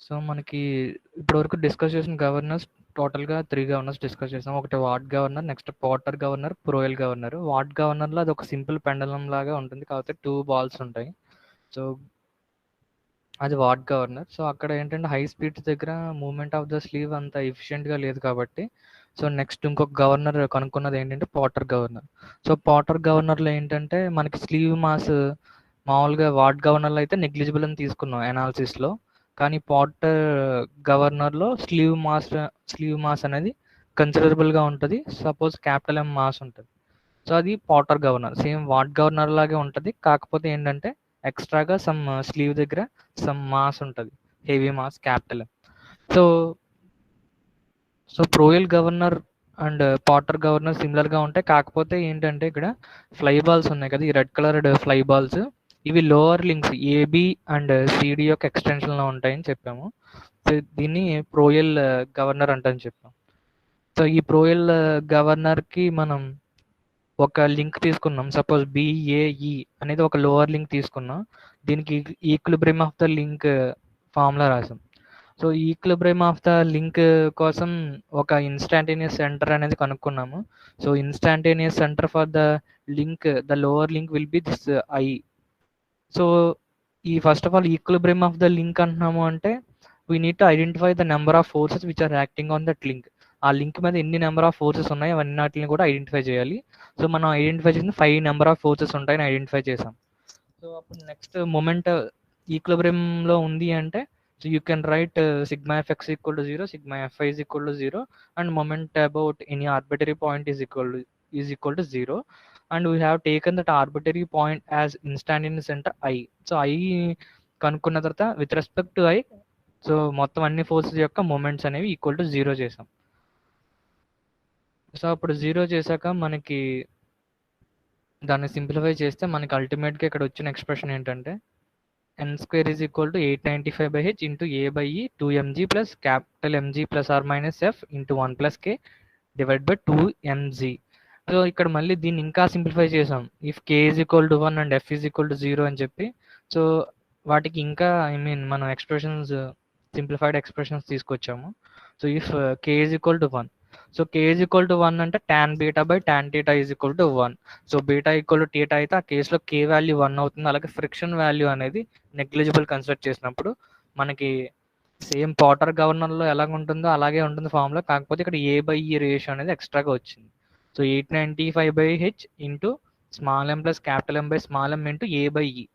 So, మనకి ఇప్పటివరకు discuss చేసిన గవర్నర్స్ టోటల్‌గా 3 గవర్నర్స్ డిస్కస్ చేసాం. ఒకటి watt governor, next porter governor, Proell governor. Watt గవర్నర్‌లో అదొక సింపుల్ పెండలం లాగా ఉంటుంది. కాకపోతే 2 బాల్స్ ఉంటాయి. సో, అది వార్డ్ గవర్నర్. సో, అక్కడ ఏంటంటే హై స్పీడ్స్ దగ్గర మూవ్‌మెంట్ ఆఫ్ ద స్లీవ్ అంత ఎఫిషియెంట్‌గా లేదు కాబట్టి, సో, నెక్స్ట్ ఇంకొక గవర్నర్ కనుక్కున్నది ఏంటంటే పోర్టర్ గవర్నర్. సో, పోర్టర్ గవర్నర్‌లో ఏంటంటే మనకి స్లీవ్ మాస్ మామూలుగా వార్డ్ గవర్నర్‌లో అయితే నెగ్లిజిబుల్ అని తీసుకున్నాం అనాలిసిస్‌లో. కానీ పోర్టర్ గవర్నర్‌లో స్లీవ్ మాస్ అనేది కన్సిడరబుల్‌గా ఉంటది. సపోజ్ క్యాపిటల్ ఎం మాస్ ఉంటది. సో, అది Porter governor. Same ward governor లాగే ఉంటది. కాకపోతే ఏంటంటే ఎక్స్‌ట్రాగా సమ్ స్లీవ్ దగ్గర సమ్ మాస్ ఉంటది. Heavy mass capital M. So, ప్రోయల్ governor and Porter governor సిమిలర్‌గా ఉంటాయి. కాకపోతే ఏంటంటే ఇక్కడ ఫ్లై బాల్స్ ఉన్నాయి కదా! ఈ రెడ్ కలర్డ్ ఫ్లై బాల్స్ ఇవి lower links AB and CD యొక్క ఎక్స్‌టెన్షన్‌లో ఉంటాయని చెప్పాము. సో, దీన్ని ప్రోయల్ గవర్నర్ అంటని చెప్పాం. సో, ఈ ప్రోయల్ గవర్నర్‌కి మనం ఒక లింక్ తీసుకున్నాం. సపోజ్ బీఏఈ అనేది ఒక లోవర్ లింక్ తీసుకున్నాం. దీనికి equilibrium of the link formula రాసాం. So, equilibrium of the link కోసం ఒక ఇన్‌స్టాంటేనియస్ సెంటర్ అనేది కనుక్కున్నాము. So, instantaneous centre for the link the lower link will be this I. So, ఈ first of all equilibrium of the link అంటున్నాము అంటే we need to identify the number of forces which are acting on that link. ఆ link మీద ఎన్ని number of forces ఉన్నాయి అవన్నిటిని కూడా identify చేయాలి. సో, మనం ఐడెంటిఫై చేసింది 5 నెంబర్ ఆఫ్ ఫోర్సెస్ ఉంటాయని ఐడెంటిఫై చేసాం. సో, అప్పుడు నెక్స్ట్ మొమెంట్ ఈక్విలిబ్రియంలో ఉంది అంటే so you can write sigma FX equal to 0, sigma f i is equal to 0 and moment about any arbitrary point is equal to 0 and we have taken that arbitrary point as instantaneous center I. So I కనుక్కున్న తర్వాత with respect to I so మొత్తం అన్ని forces యొక్క moments అనేవి equal to 0 చేసాం. So అప్పుడు 0 చేశాక మనకి దాన్ని సింప్లిఫై చేస్తే మనకి అల్టిమేట్గా ఇక్కడ వచ్చిన ఎక్స్ప్రెషన్ ఏంటంటే n square is equal to 895/h into a/e 2mg plus capital mg plus or minus f into 1 plus k divided by 2mg. So ఇక్కడ మళ్ళీ దీన్ని ఇంకా సింప్లిఫై చేసాం. If k is equal to 1 and f is equal to 0 అని చెప్పి so వాటికి ఇంకా మనం ఎక్స్ప్రెషన్స్ సింప్లిఫైడ్ ఎక్స్ప్రెషన్స్ తీసుకొచ్చాము. So if k is equal to 1 so k is equal to 1 అంటే tan beta by tan theta is equal to 1. So beta equal to theta అయితే ఆ కేసులో k వాల్యూ 1 అవుతుంది. అలాగే ఫ్రిక్షన్ వాల్యూ అనేది negligible consider చేసినప్పుడు మనకి సేమ్ పోర్టర్ గవర్నర్లో ఎలాగ ఉంటుందో అలాగే ఉంటుంది ఫార్ములా. కాకపోతే ఇక్కడ a/e రేషియో అనేది ఎక్స్ట్రాగా వచ్చింది. So 895/h into small M plus capital M by small M into a/e.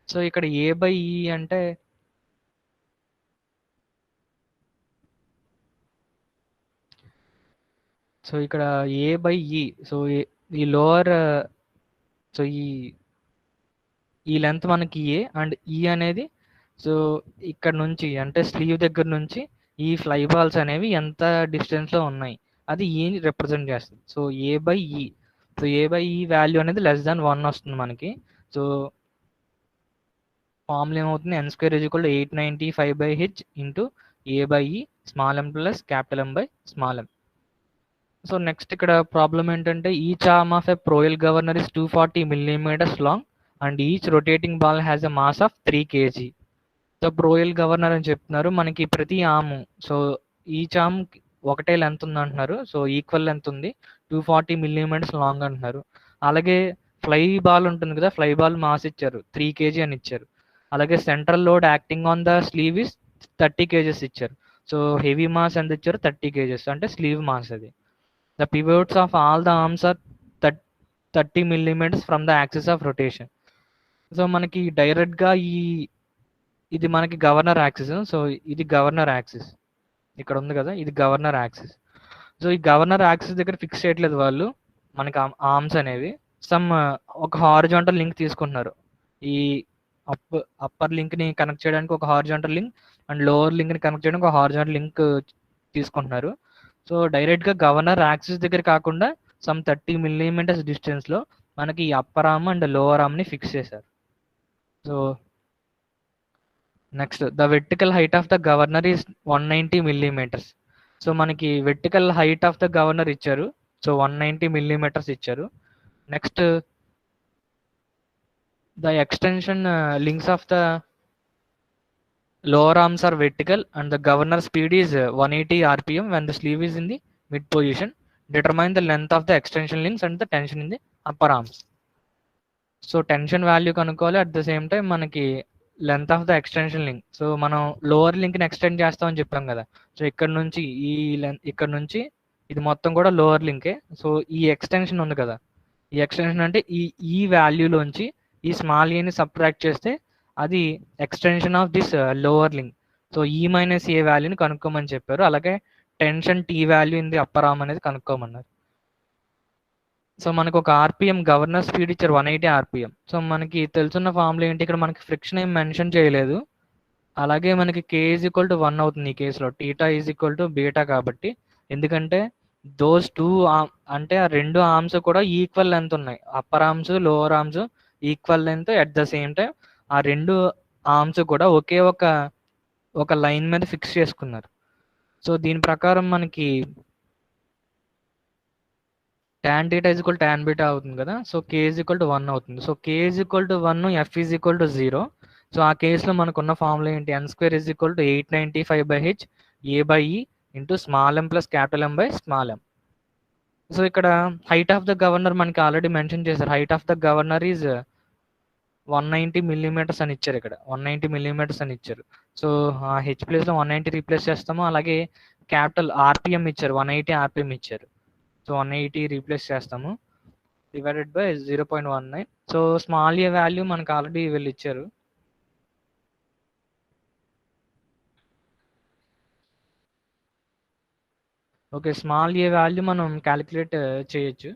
So ఇక్కడ a/e అంటే సో ఇక్కడ a/e సో ఈ లోవర్ సో ఈ లెంత్ మనకి ఏ అండ్ ఈ అనేది సో ఇక్కడ నుంచి అంటే స్లీవ్ దగ్గర నుంచి ఈ ఫ్లై బాల్స్ అనేవి ఎంత డిస్టెన్స్లో ఉన్నాయి అది ఈని రిప్రజెంట్ చేస్తుంది. So a/e so a/e value అనేది లెస్ దాన్ 1 వస్తుంది మనకి. సో ఫార్ములా ఏమవుతుంది n square is equal to 895/h into a/e small M plus capital M by small M. So next ఇక్కడ ప్రాబ్లం ఏంటంటే each arm of a ప్రోయల్ governor is 240 millimeters long and each rotating ball has a mass of 3 kg. So ప్రోయల్ governor అని చెప్తున్నారు. మనకి ప్రతి arm so each arm ఒకటే length ఉంది అంటున్నారు. So equal length ఉంది 240 millimeters లాంగ్ అంటున్నారు. అలాగే ఫ్లై బాల్ ఉంటుంది కదా, ఫ్లై బాల్ మాస్ ఇచ్చారు 3 kg అని ఇచ్చారు. అలాగే central load acting on the slew is 30 kgs ఇచ్చారు. సో హెవీ మాస్ ఎంత ఇచ్చారు 30 kgs అంటే స్లీవ్ మాస్ అది. The pivots of all the arms are 30 millimeters from the axis of rotation. So మనకి డైరెక్ట్గా ఇది మనకి గవర్నర్ యాక్సిస్. సో ఇది గవర్నర్ యాక్సిస్ ఇక్కడ ఉంది కదా, ఇది గవర్నర్ యాక్సిస్. సో ఈ గవర్నర్ యాక్సిస్ దగ్గర ఫిక్స్ చేయట్లేదు వాళ్ళు మనకి ఆర్మ్స్ అనేవి. సమ్ ఒక హారిజాంటల్ లింక్ తీసుకుంటున్నారు. ఈ అప్పర్ లింక్ని కనెక్ట్ చేయడానికి ఒక హారిజాంటల్ లింక్ అండ్ లోవర్ లింక్ని కనెక్ట్ చేయడానికి ఒక హారిజాంటల్ లింక్ తీసుకుంటున్నారు. సో డైరెక్ట్గా గవర్నర్ యాక్సిస్ దగ్గర కాకుండా సమ్ 30 millimeters డిస్టెన్స్లో మనకి ఈ అప్పర్ ఆర్మ్ అండ్ లోవర్ ఆర్మ్ని ఫిక్స్ చేశారు. So next the vertical height of the governor is 190 millimeters. So మనకి vertical height of the governor ఇచ్చారు. సో 190 millimeters ఇచ్చారు. Next the extension links of the lower arms are vertical and the governor speed is 180 rpm when the sleeve is in the mid position. Determine the length of the extension links and the tension in the upper arms. So tension value కనుక్కోవాలి. At the same time మనకి length of the extension link. So మనం lower లింక్ని extend చేస్తామని చెప్పాం కదా. So ఇక్కడ నుంచి ఈ ఇక్కడ నుంచి ఇది మొత్తం కూడా లోవర్ లింకే. సో ఈ ఎక్స్టెన్షన్ ఉంది కదా, ఈ ఎక్స్టెన్షన్ అంటే ఈ వాల్యూలోంచి ఈ స్మాల్ ఏని సబ్ట్రాక్ట్ చేస్తే అది extension of this lower link. So E minus ఏ వాల్యూని కనుక్కోమని చెప్పారు. అలాగే tension T value in the upper arm అనేది కనుక్కోమన్నారు. సో మనకు ఒక ఆర్పిఎం గవర్నర్ స్పీడ్ ఇచ్చారు 180 ఆర్పిఎం. సో మనకి తెలుసున్న ఫార్ములా ఏంటి, ఇక్కడ మనకి ఫ్రిక్షన్ ఏం మెన్షన్ చేయలేదు. అలాగే మనకి కే ఈజ్ ఈక్వల్ టు 1 అవుతుంది ఈ కేసులో, theta is equal to beta కాబట్టి. ఎందుకంటే దోస్ టూ అంటే ఆ రెండు ఆర్మ్స్ కూడా ఈక్వల్ లెంత్ ఉన్నాయి. Upper arms lower arms equal length. At the same time ఆ రెండు ఆర్మ్స్ కూడా ఒకే ఒక లైన్ మీద ఫిక్స్ చేసుకున్నారు. సో దీని ప్రకారం మనకి tan theta is equal to tan beta అవుతుంది కదా. So k is equal to 1 అవుతుంది. So k is equal to 1, f is equal to 0. So ఆ కేసులో మనకున్న ఫార్ములా ఏంటి, n square is equal to 895/h a/e into small m plus capital m by small m. So ఇక్కడ height of the governor మనకి already mention చేశారు. Height of the governor is 190 millimetres అని ఇచ్చారు. ఇక్కడ 190 మిల్లీమీటర్స్ అని ఇచ్చారు. So ఆ H ప్లేస్లో 190 రీప్లేస్ చేస్తాము. అలాగే క్యాపిటల్ ఆర్పిఎం ఇచ్చారు, 180 ఆర్పిఎం ఇచ్చారు. సో 180 రీప్లేస్ చేస్తాము divided by 0.19. So small A value మనకు ఆల్రెడీ వీళ్ళు ఇచ్చారు. ఓకే, స్మాల్ ఏ వాల్యూ మనం క్యాలిక్యులేట్ చేయొచ్చు.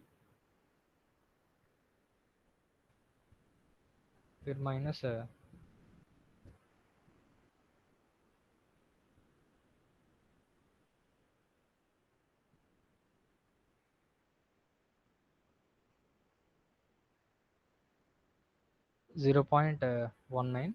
ఫిర్ మైనస్ 0.19.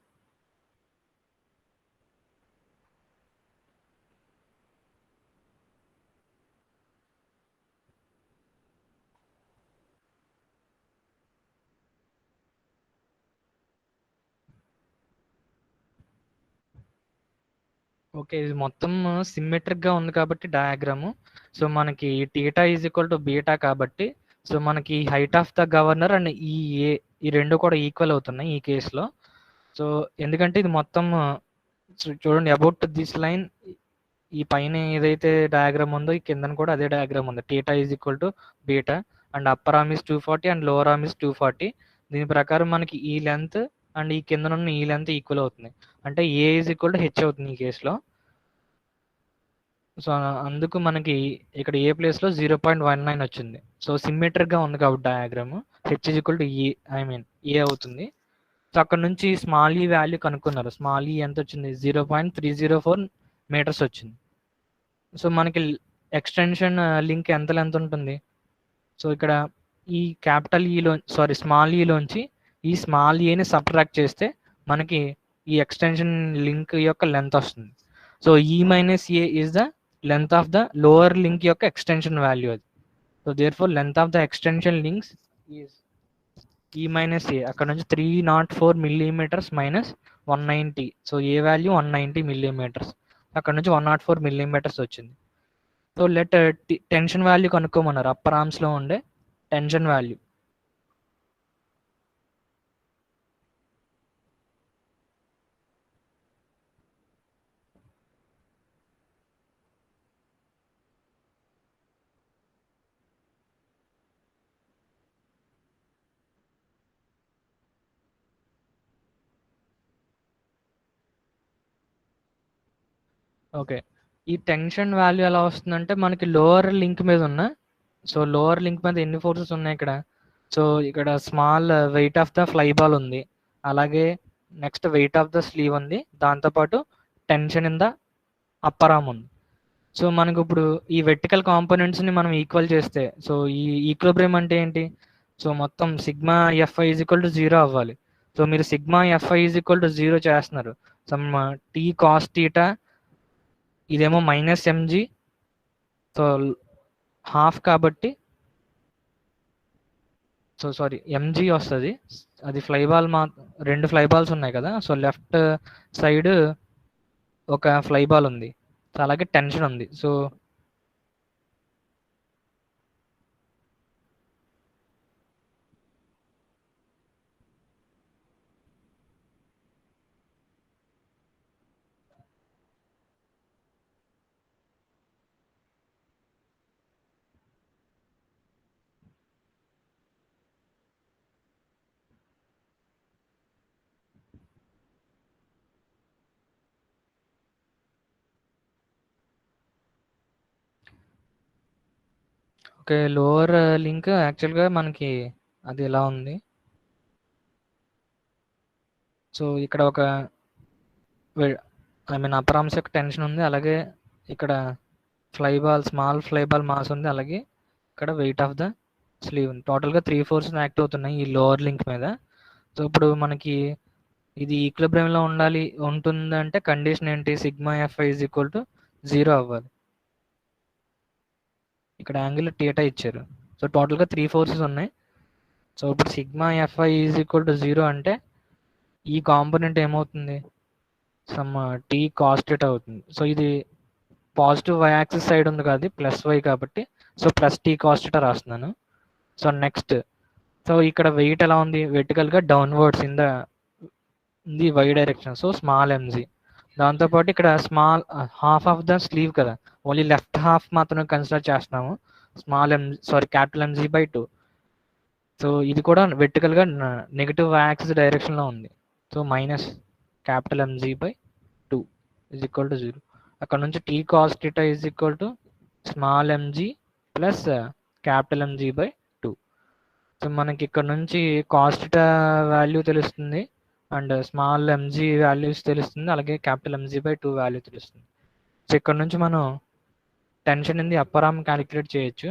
ఓకే, ఇది మొత్తం సిమ్మెట్రిక్గా ఉంది కాబట్టి డయాగ్రాము. సో మనకి theta is equal to beta కాబట్టి, సో మనకి height of the governor and ఈ రెండు కూడా ఈక్వల్ అవుతున్నాయి ఈ కేసులో. సో ఎందుకంటే ఇది మొత్తం చూడండి, అబౌట్ దిస్ లైన్ ఈ పైన ఏదైతే డయాగ్రామ్ ఉందో ఈ కింద కూడా అదే డయాగ్రామ్ ఉంది. Theta is equal to beta and upper arm is 240 and lower arm is 240. దీని ప్రకారం మనకి ఈ లెంత్ అండ్ ఈ కింద ఉన్న ఈ లెంత్ ఈక్వల్ అవుతుంది. అంటే ఏ ఈజ్ ఈక్వల్ టు హెచ్ అవుతుంది ఈ కేసులో. సో అందుకు మనకి ఇక్కడ ఏ ప్లేస్లో 0.19 వచ్చింది. సో సిమ్మెట్రిక్గా ఉంది కాబట్టి diagram H is equal to A అవుతుంది. సో అక్కడ నుంచి స్మాల్ ఈ వాల్యూ కనుక్కున్నారు. స్మాల్ ఈ ఎంత వచ్చింది, 0.304 మీటర్స్ వచ్చింది. సో మనకి ఎక్స్టెన్షన్ లింక్ ఎంత లెంత్ ఉంటుంది. సో ఇక్కడ ఈ క్యాపిటల్ స్మాల్ ఈలోంచి ఈ స్మాల్ ఏని సబ్ట్రాక్ట్ చేస్తే మనకి ఈ ఎక్స్టెన్షన్ లింక్ యొక్క లెంత్ వస్తుంది. So E minus A is the length of the lower link యొక్క ఎక్స్టెన్షన్ వాల్యూ అది. So therefore length of the extension links is E minus A. అక్కడ నుంచి 304 millimetres minus 190. So A value 190 millimetres, అక్కడ నుంచి 104 millimetres వచ్చింది. So let tension value కనుక్కోమన్నారు, upper ఆర్మ్స్లో ఉండే టెన్షన్ వాల్యూ. ఓకే, ఈ టెన్షన్ వాల్యూ ఎలా వస్తుందంటే మనకి లోవర్ లింక్ మీద ఉన్న, సో లోవర్ లింక్ మీద ఎన్ని ఫోర్సెస్ ఉన్నాయి ఇక్కడ. సో ఇక్కడ small wait of the fly ball ఉంది, అలాగే next wait of the slew ఉంది, దాంతోపాటు tension in the upper arm ఉంది. సో మనకు ఇప్పుడు ఈ వెర్టికల్ కాంపోనెంట్స్ని మనం ఈక్వల్ చేస్తే, సో ఈ ఈక్విలిబ్రియం అంటే ఏంటి, సో మొత్తం sigma f i is equal to 0 అవ్వాలి. సో మీరు sigma f i is equal to 0 చేస్తున్నారు. సమ్ టీ కాస్ టీటా, ఇదేమో మైనస్ ఎంజీ, సో హాఫ్ కాబట్టి, సో సారీ ఎంజీ వస్తుంది. అది ఫ్లై బాల్ రెండు ఫ్లై బాల్స్ ఉన్నాయి కదా. సో లెఫ్ట్ సైడ్ ఒక ఫ్లై బాల్ ఉంది. సో, అలాగే టెన్షన్ ఉంది. So okay. లోవర్ లింక్ యాక్చువల్‌గా మనకి అది ఇలా ఉంది. సో, ఇక్కడ ఒక వె ఐ మీన్ అప్పర్ ఆర్మ్స్ యొక్క టెన్షన్ ఉంది. అలాగే ఇక్కడ స్మాల్ ఫ్లై బాల్ మాస్ ఉంది. అలాగే ఇక్కడ వెయిట్ ఆఫ్ ద స్లీవ్ ఉంది. టోటల్‌గా 3 ఫోర్సెస్ యాక్ట్ అవుతున్నాయి ఈ లోవర్ లింక్ మీద. సో, ఇప్పుడు మనకి ఇది ఈక్విలిబ్రియంలో ఉంటుందంటే కండిషన్ ఏంటి? Sigma f i is equal to 0 అవ్వాలి. ఇక్కడ యాంగిల్ థీటా ఇచ్చారు. సో, టోటల్‌గా 3 ఫోర్సెస్ ఉన్నాయి. సో, ఇప్పుడు sigma f i is equal to 0 అంటే ఈ కాంపోనెంట్ ఏమవుతుంది? సమ్ టీ కాస్ థీటా అవుతుంది. సో, ఇది పాజిటివ్ వై యాక్సిస్ సైడ్ ఉంది కదా! ప్లస్ వై కాబట్టి so, plus T cos theta రాస్తున్నాను. సో, నెక్స్ట్ ఇక్కడ వెయిట్ ఎలా ఉంది? వెర్టికల్‌గా downwards in the Y direction. So, small MG. దాంతో పాటు ఇక్కడ హాఫ్ ఆఫ్ ద స్లీవ్ కదా! ఓన్లీ లెఫ్ట్ హాఫ్ మాత్రమే కన్సిడర్ చేస్తున్నాము. Capital MG by 2. సో, ఇది కూడా వెర్టికల్‌గా నెగెటివ్ యాక్సిస్ డైరెక్షన్‌లో ఉంది. So, minus capital MG by 2 is equal to 0. అక్కడ నుంచి T cos theta is equal to small MG plus capital MG by 2. So, మనకి ఇక్కడ నుంచి కాస్ థీటా వాల్యూ తెలుస్తుంది. అండ్ స్మాల్ ఎంజీ వాల్యూస్ తెలుస్తుంది. అలాగే క్యాపిటల్ ఎంజీ బై 2 వాల్యూ తెలుస్తుంది. So, ఇక్కడ నుంచి మనం tension in the upper arm calculate చేయొచ్చు.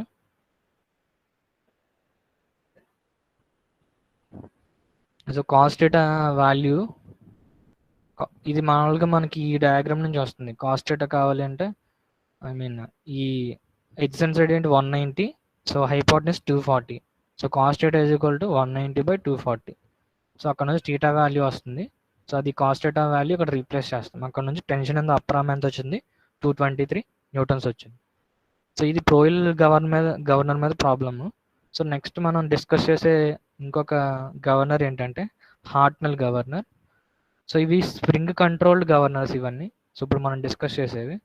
సో, కాస్ థీటా వాల్యూ ఇది మామూలుగా మనకి ఈ డయాగ్రామ్ నుంచి వస్తుంది. కాస్ థీటా కావాలి అంటే ఐ మీన్ ఈ ఎడ్జెంట్ సైడ్ ఏంటి 190. So, hypotenuse 240. So, cos theta is equal to 190 by 240. So, అక్కడ నుంచి థీటా వాల్యూ వస్తుంది. సో, అది కాస్ థీటా వాల్యూ ఇక్కడ రీప్లేస్ చేస్తాం. అక్కడ నుంచి tension in the upper arm ఎంత వచ్చింది? 223 న్యూటన్స్ వచ్చింది. సో, ఇది ప్రోయిల్ గవర్నర్ మీద ప్రాబ్లము. సో, నెక్స్ట్ మనం డిస్కస్ చేసే ఇంకొక గవర్నర్ ఏంటంటే హార్ట్నెల్ గవర్నర్. సో, ఇవి స్ప్రింగ్ కంట్రోల్డ్ గవర్నర్స్ ఇవన్నీ. సో, ఇప్పుడు మనం డిస్కస్ చేసేవి.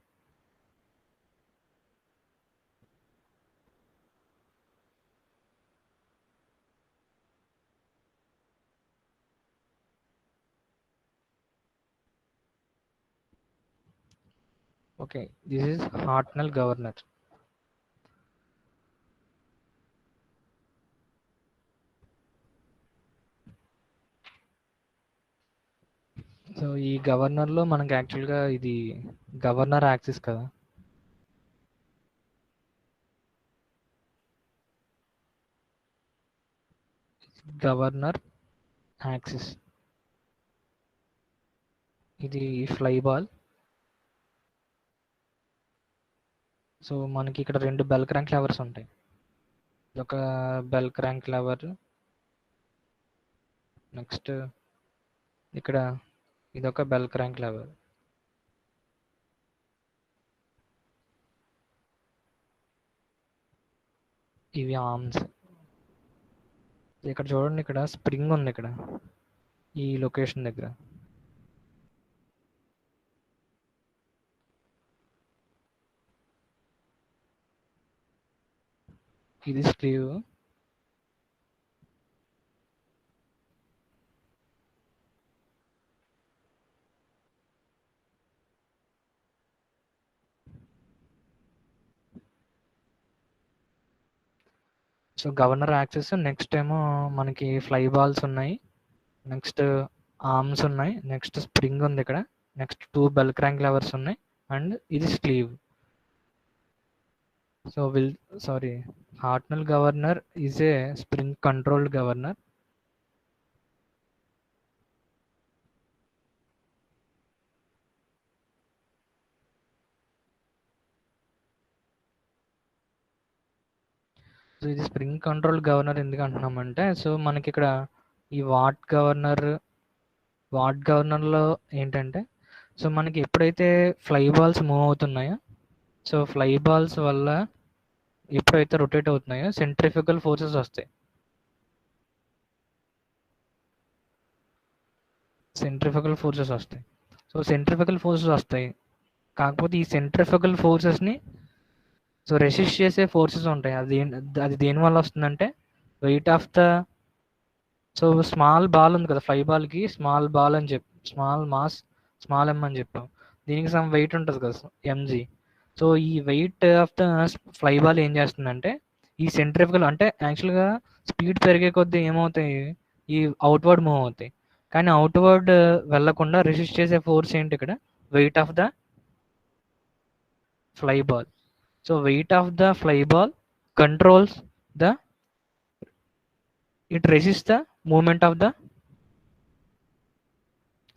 Okay, this is Hartnell governor. So, ఈ గవర్నర్లో మనకి యాక్చువల్గా ఇది గవర్నర్ యాక్సిస్ కదా! గవర్నర్ యాక్సిస్ ఇది ఫ్లై బాల్. సో, మనకి ఇక్కడ 2 బెల్ క్రాంక్ లెవర్స్ ఉంటాయి. ఇదొక బెల్ క్రాంక్ లెవర్. నెక్స్ట్ ఇక్కడ ఇదొక బెల్ క్రాంక్ లెవర్. ఇవి ఆర్మ్స్. ఇక్కడ చూడండి, ఇక్కడ స్ప్రింగ్ ఉంది ఇక్కడ ఈ లొకేషన్ దగ్గర. ఇది sleeve. So, governor axis. Next ఏమో మనకి ఫ్లై బాల్స్ ఉన్నాయి. నెక్స్ట్ ఆర్మ్స్ ఉన్నాయి. నెక్స్ట్ స్ప్రింగ్ ఉంది ఇక్కడ. నెక్స్ట్ 2 బెల్ క్రాంక్ లెవర్స్ ఉన్నాయి. అండ్ ఇది sleeve. So, Hartnell governor is a spring controlled governor. So, ఇది స్ప్రింగ్ కంట్రోల్ గవర్నర్ ఎందుకు అంటున్నామంటే, సో మనకి ఇక్కడ ఈ వాట్ గవర్నర్లో ఏంటంటే, సో మనకి ఎప్పుడైతే ఫ్లై బాల్స్ మూవ్ అవుతున్నాయో, సో ఫ్లై బాల్స్ వల్ల ఎప్పుడైతే రొటేట్ అవుతున్నాయో సెంట్రిఫికల్ ఫోర్సెస్ వస్తాయి. సో సెంట్రిఫికల్ ఫోర్సెస్ వస్తాయి. కాకపోతే ఈ సెంట్రిఫికల్ ఫోర్సెస్ని సో రెసిస్ట్ చేసే ఫోర్సెస్ ఉంటాయి. అది దేని వల్ల వస్తుందంటే weight of the so small ball ఉంది కదా, ఫ్లై బాల్కి స్మాల్ బాల్ అని చెప్పి స్మాల్ మాస్ స్మాల్ ఎమ్ అని చెప్పాం. దీనికి సమ్ వెయిట్ ఉంటుంది కదా, ఎంజీ. సో ఈ wait of the fly ball ఏం చేస్తుందంటే ఈ సెంట్రిఫికల్ అంటే యాక్చువల్గా స్పీడ్ పెరిగే కొద్దీ ఏమవుతాయి, ఈ అవుట్వర్డ్ మూవ్ అవుతాయి. కానీ అవుట్వర్డ్ వెళ్లకుండా రెసిస్ట్ చేసే ఫోర్స్ ఏంటి ఇక్కడ, weight of the fly ball. So weight of the fly ball controls the it resist the moment of the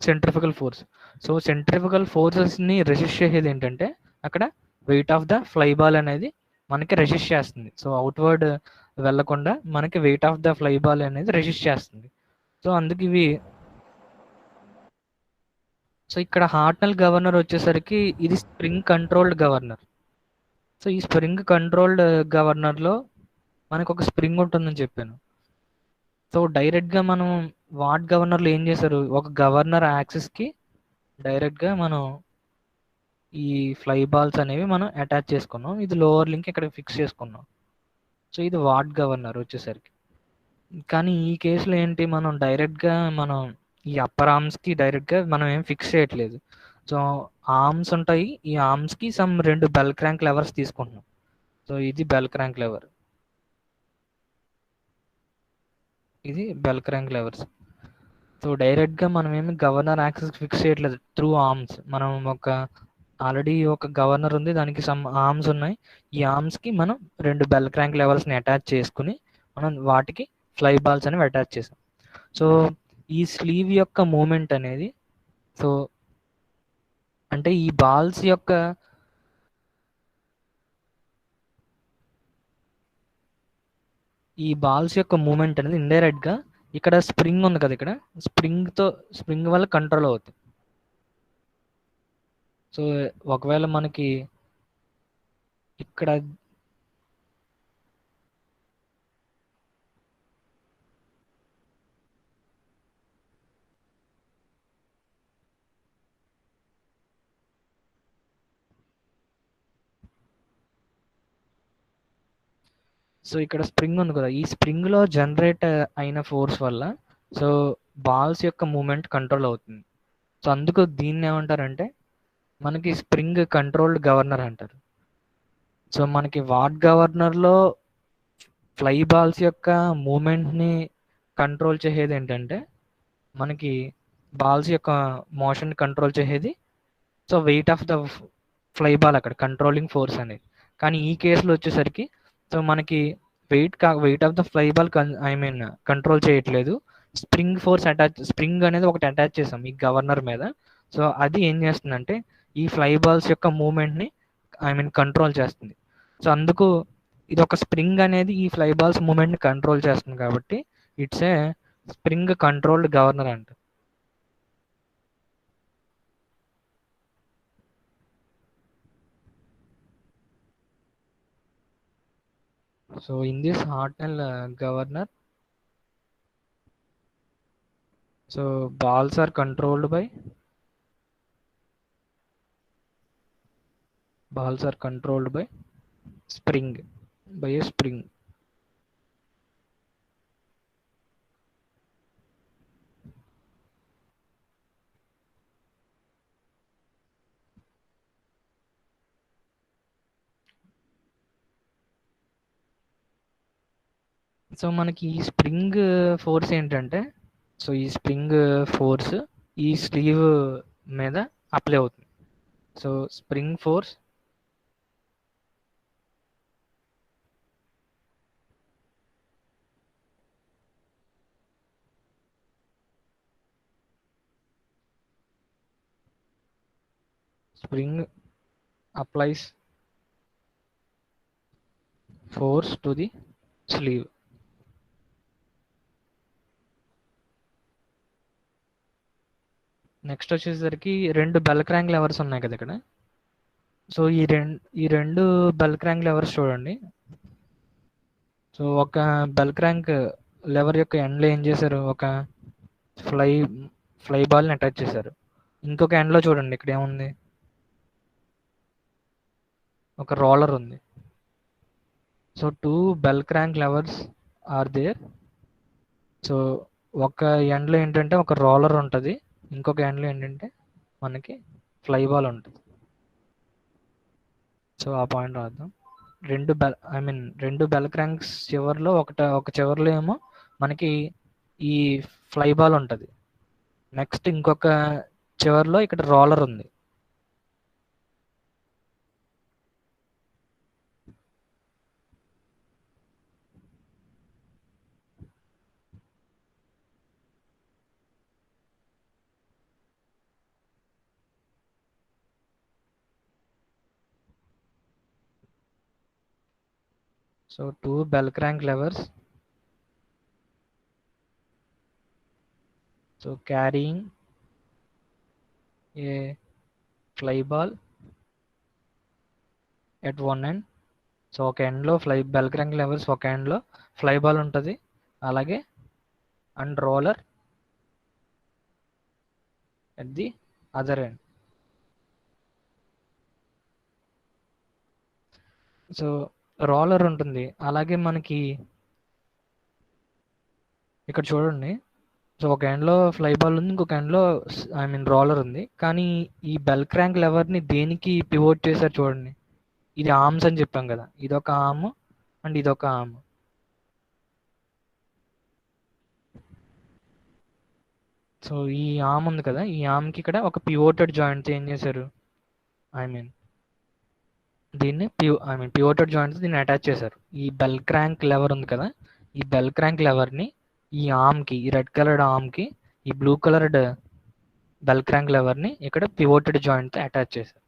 centrifugal force. So centrifugal ఫోర్సెస్ని రెసిస్ట్ చేసేది ఏంటంటే అక్కడ weight of the fly ball అనేది మనకి resist చేస్తుంది. So outward వెళ్లకుండా మనకి weight of the fly ball అనేది రెసిస్ట్ చేస్తుంది. సో అందుకు ఇవి. సో ఇక్కడ హార్ట్నల్ గవర్నర్ వచ్చేసరికి ఇది స్ప్రింగ్ కంట్రోల్డ్ గవర్నర్. సో ఈ స్ప్రింగ్ కంట్రోల్డ్ గవర్నర్లో మనకు ఒక స్ప్రింగ్ ఉంటుందని చెప్పాను. సో డైరెక్ట్గా మనం వాట్ గవర్నర్లో ఏం చేశారు, ఒక గవర్నర్ యాక్సిస్కి డైరెక్ట్గా మనం ఈ ఫ్లై బాల్స్ అనేవి మనం అటాచ్ చేసుకున్నాం. ఇది లోవర్ లింక్ ఇక్కడ ఫిక్స్ చేసుకున్నాం. సో ఇది వాట్ గవర్నర్ వచ్చేసరికి. కానీ ఈ కేసులో ఏంటి, మనం డైరెక్ట్గా మనం ఈ అప్పర్ ఆర్మ్స్కి డైరెక్ట్గా మనం ఏం ఫిక్స్ చేయట్లేదు. సో ఆర్మ్స్ ఉంటాయి, ఈ ఆర్మ్స్కి సమ్ 2 బెల్ క్రాంక్ లెవర్స్ తీసుకుంటున్నాం. సో ఇది బెల్ క్రాంక్ లెవర్, ఇది బెల్ క్రాంక్ లెవర్స్. సో డైరెక్ట్గా మనం ఏమి గవర్నర్ యాక్సెస్ ఫిక్స్ చేయట్లేదు త్రూ ఆర్మ్స్. మనం ఆల్రెడీ ఒక గవర్నర్ ఉంది, దానికి సమ్ ఆర్మ్స్ ఉన్నాయి. ఈ ఆర్మ్స్కి మనం 2 బెల్ క్రాంక్ లెవర్స్ని అటాచ్ చేసుకుని మనం వాటికి ఫ్లై బాల్స్ అనేవి అటాచ్ చేసాం. సో ఈ స్లీవ్ యొక్క మూమెంట్ అనేది, సో అంటే ఈ బాల్స్ యొక్క మూమెంట్ అనేది ఇండైరెక్ట్గా ఇక్కడ స్ప్రింగ్ ఉంది కదా, ఇక్కడ స్ప్రింగ్ వల్ల కంట్రోల్ అవుతుంది. సో ఒకవేళ మనకి ఇక్కడ సో ఇక్కడ స్ప్రింగ్ ఉంది కదా, ఈ స్ప్రింగ్లో జనరేట్ అయిన ఫోర్స్ వల్ల సో బాల్స్ యొక్క మూమెంట్ కంట్రోల్ అవుతుంది. సో అందుకు దీన్ని ఏమంటారంటే మనకి స్ప్రింగ్ కంట్రోల్డ్ గవర్నర్ అంటారు. సో మనకి వాట్ గవర్నర్లో ఫ్లై బాల్స్ యొక్క మూమెంట్ని కంట్రోల్ చేసేది ఏంటంటే మనకి బాల్స్ యొక్క మోషన్ కంట్రోల్ చేసేది so weight of the fly ball అక్కడ కంట్రోలింగ్ ఫోర్స్ అనేది. కానీ ఈ కేసులో వచ్చేసరికి సో మనకి weight of the fly ball control చేయట్లేదు, స్ప్రింగ్ అనేది ఒకటి అటాచ్ చేసాం ఈ గవర్నర్ మీద. సో అది ఏం చేస్తుందంటే ఈ ఫ్లై బాల్స్ యొక్క మూమెంట్ని కంట్రోల్ చేస్తుంది. సో అందుకు ఇది ఒక స్ప్రింగ్ అనేది ఈ ఫ్లై బాల్స్ మూమెంట్ని కంట్రోల్ చేస్తుంది కాబట్టి it's a spring controlled governor అంట. So in this Hartnell governor, so balls are controlled by spring, by a spring. So మనకి ఈ స్ప్రింగ్ ఫోర్స్ ఏంటంటే సో ఈ స్ప్రింగ్ ఫోర్స్ ఈ స్లీవ్ మీద అప్లై అవుతుంది. So spring force applies force to the sleeve. Next వచ్చేసరికి 2 bell crank levers ఉన్నాయి కదా ఇక్కడ. సో ఈ రెండు బెల్ క్రాంక్ లెవర్స్ చూడండి. సో ఒక బెల్ క్రాంక్ లెవర్ యొక్క ఎండ్లో ఏం చేశారు, ఒక ఫ్లై ఫ్లై బాల్ని అటాచ్ చేశారు. ఇంకొక ఎండ్లో చూడండి ఇక్కడ ఏముంది, ఒక రోలర్ ఉంది. So 2 bell crank levers are there. So ఒక ఎండ్లో ఏంటంటే ఒక రోలర్ ఉంటుంది, ఇంకొక ఎండ్లో ఏంటంటే మనకి ఫ్లై బాల్ ఉంటుంది. సో ఆ పాయింట్ రాద్దాం. రెండు బెల్ క్రాంక్స్ చివర్లో ఒక చివర్లో ఏమో మనకి ఈ ఫ్లై బాల్ ఉంటుంది. నెక్స్ట్ ఇంకొక చివర్లో ఇక్కడ రోలర్ ఉంది. So 2 bell crank levers, so carrying a fly ball at one end. So ఒక ఎండ్లో బెల్ క్రాంక్ లెవర్స్ ఒక ఎండ్లో ఫ్లై బాల్ ఉంటుంది, అలాగే and roller at the other end. So roller ఉంటుంది, అలాగే మనకి ఇక్కడ చూడండి. సో ఒక ఎండ్లో ఫ్లై బాల్ ఉంది, ఇంకొక ఎండ్లో రోలర్ ఉంది. కానీ ఈ బెల్ క్రాంక్ లెవర్ని దేనికి పివోట్ చేశారు చూడండి. ఇది ఆర్మ్స్ అని చెప్పాం కదా, ఇదొక ఆర్మ్ అండ్ ఇదొక ఆర్మ్. సో ఈ ఆర్మ్ ఉంది కదా, ఈ ఆర్మ్కి ఇక్కడ ఒక పివోటెడ్ జాయింట్ ఏం చేశారు, దీన్ని పివోటెడ్ జాయింట్ దీన్ని అటాచ్ చేశారు. ఈ బెల్ క్రాంక్ లెవర్ ఉంది కదా, ఈ బెల్ క్రాంక్ లెవర్ని ఈ ఆర్మ్కి, ఈ రెడ్ కలర్డ్ ఆర్మ్కి ఈ బ్లూ కలర్డ్ బెల్ క్రాంక్ లెవర్ని ఇక్కడ పివోటెడ్ జాయింట్తో అటాచ్ చేశారు.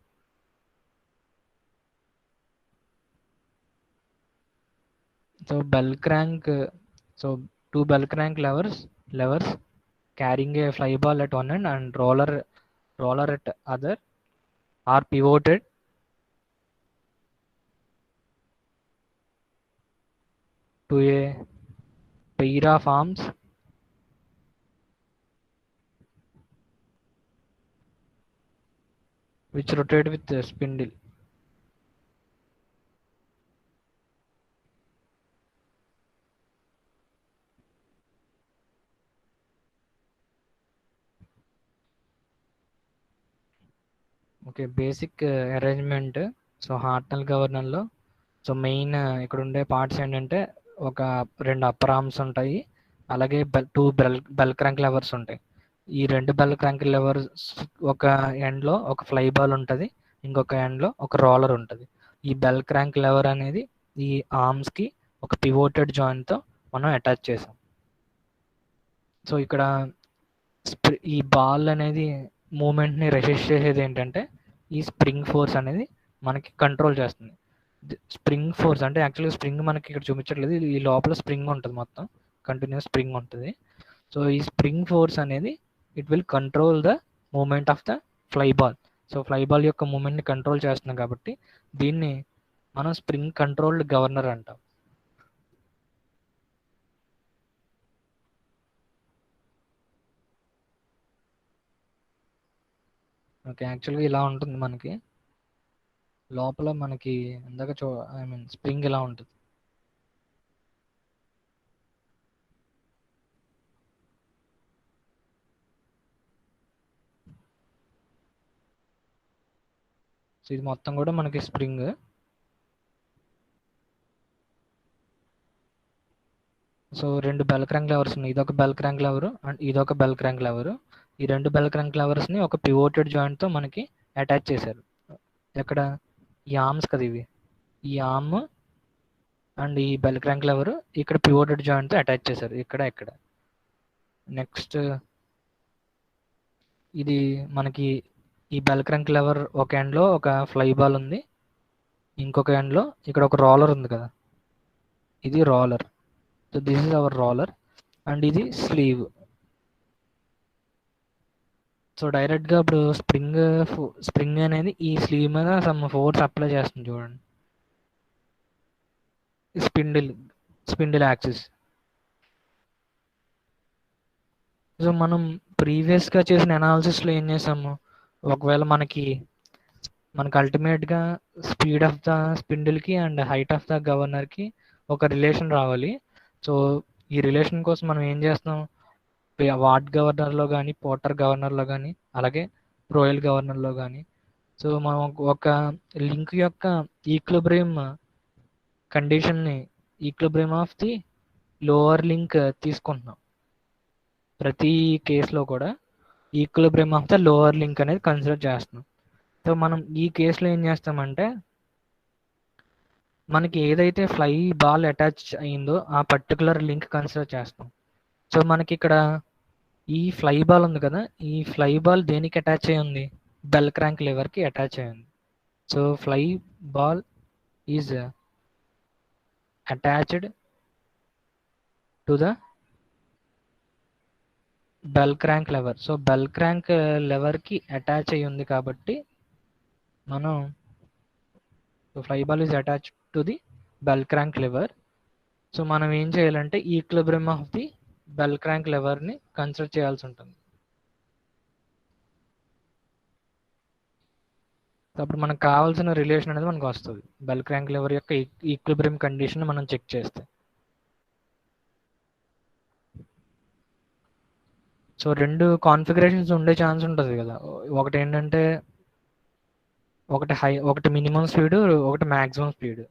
So bell crank, so 2 bell crank levers carrying a fly ball at one end and roller at other are pivoted to a pair of arms which rotate with a spindle. Okay, basic arrangement. So Hartnell గవర్నర్లో so main ఇక్కడ ఉండే parts ఏంటంటే ఒక 2 upper arms ఉంటాయి, అలాగే 2 bell crank levers ఉంటాయి. ఈ 2 bell crank levers ఒక ఎండ్లో ఒక ఫ్లై బాల్ ఉంటుంది, ఇంకొక ఎండ్లో ఒక రోలర్ ఉంటుంది. ఈ బెల్ క్రాంక్ లెవర్ అనేది ఈ ఆర్మ్స్కి ఒక పివోటెడ్ జాయింట్తో మనం అటాచ్ చేసాం. సో ఇక్కడ ఈ బాల్ అనేది మూమెంట్ని రెసిస్ట్ చేసేది ఏంటంటే ఈ స్ప్రింగ్ ఫోర్స్ అనేది మనకి కంట్రోల్ చేస్తుంది. స్ప్రింగ్ ఫోర్స్ అంటే యాక్చువల్గా స్ప్రింగ్ మనకి ఇక్కడ చూపించట్లేదు, ఈ లోపల స్ప్రింగ్ ఉంటుంది, మొత్తం కంటిన్యూస్ స్ప్రింగ్ ఉంటుంది. సో ఈ స్ప్రింగ్ ఫోర్స్ అనేది it will control the moment of the fly ball. So fly ball యొక్క మూమెంట్ని కంట్రోల్ చేస్తున్నాం కాబట్టి దీన్ని మనం స్ప్రింగ్ కంట్రోల్డ్ గవర్నర్ అంటాం. ఓకే, యాక్చువల్గా ఇలా ఉంటుంది మనకి లోపల, మనకి ఇందాక స్ప్రింగ్ ఇలా ఉంటుంది. సో ఇది మొత్తం కూడా మనకి spring. So 2 bell crank levers ఉన్నాయి, ఇదొక బెల్ క్రాంక్ లెవరు అండ్ ఇదొక బెల్ క్రాంక్ లెవరు. ఈ 2 బెల్ క్రాంక్ లెవర్స్ని ఒక పివోటెడ్ జాయింట్తో మనకి అటాచ్ చేశారు. ఎక్కడ, ఈ ఆర్మ్స్ కదా ఇవి, ఈ ఆర్మ్ అండ్ ఈ బెల్ క్రాంక్ లెవర్ ఇక్కడ పివోటెడ్ జాయింట్తో అటాచ్ చేశారు ఇక్కడ. నెక్స్ట్ ఇది మనకి ఈ బెల్ క్రాంక్ లెవర్ ఒక ఎండ్లో ఒక ఫ్లై బాల్ ఉంది, ఇంకొక ఎండ్లో ఇక్కడ ఒక రోలర్ ఉంది కదా, ఇది roller. So this is our roller and ఇది స్లీవ్. సో డైరెక్ట్గా ఇప్పుడు స్ప్రింగ్ అనేది ఈ స్లీవ్ మీద సమ్ ఫోర్స్ అప్లై చేస్తుంది చూడండి. Spindle spindle axis. సో మనం ప్రీవియస్గా చేసిన అనాలిసిస్లో ఏం చేసాము, ఒకవేళ మనకి అల్టిమేట్గా స్పీడ్ ఆఫ్ ద స్పిండిల్కి అండ్ హైట్ ఆఫ్ ద గవర్నర్కి ఒక రిలేషన్ రావాలి. సో ఈ రిలేషన్ కోసం మనం ఏం చేస్తాం, వాట్ గవర్నర్లో కానీ పోర్టర్ గవర్నర్లో కానీ అలాగే రోయల్ గవర్నర్లో కానీ సో మనం ఒక లింక్ యొక్క ఈక్విలిబ్రియం కండిషన్ని equilibrium of the lower link తీసుకుంటున్నాం. ప్రతి కేసులో కూడా equilibrium of the lower link అనేది కన్సిడర్ చేస్తున్నాం. సో మనం ఈ కేసులో ఏం చేస్తామంటే మనకి ఏదైతే ఫ్లై బాల్ అటాచ్ అయిందో ఆ పర్టికులర్ లింక్ కన్సిడర్ చేస్తాం. సో మనకి ఇక్కడ ఈ ఫ్లై బాల్ ఉంది కదా, ఈ ఫ్లై బాల్ దేనికి అటాచ్ అయి ఉంది, బెల్ క్రాంక్ లివర్కి అటాచ్ అయి ఉంది. So fly ball is attached to the bell crank lever. So bell crank లెవర్కి అటాచ్ అయి ఉంది కాబట్టి మనం fly ball is attach to the bell crank lever. So మనం ఏం చేయాలంటే equilibrium of the bell crank లెవర్ని కన్సిడర్ చేయాల్సి ఉంటుంది. అప్పుడు మనకు కావాల్సిన రిలేషన్ అనేది మనకు వస్తుంది బెల్ క్రాంక్ లెవర్ యొక్క ఈక్విలిబ్రియం కండిషన్ మనం చెక్ చేస్తే. సో రెండు కాన్ఫిగరేషన్స్ ఉండే ఛాన్స్ ఉంటుంది కదా, ఒకటి ఏంటంటే ఒకటి మినిమం స్పీడ్, ఒకటి maximum speed.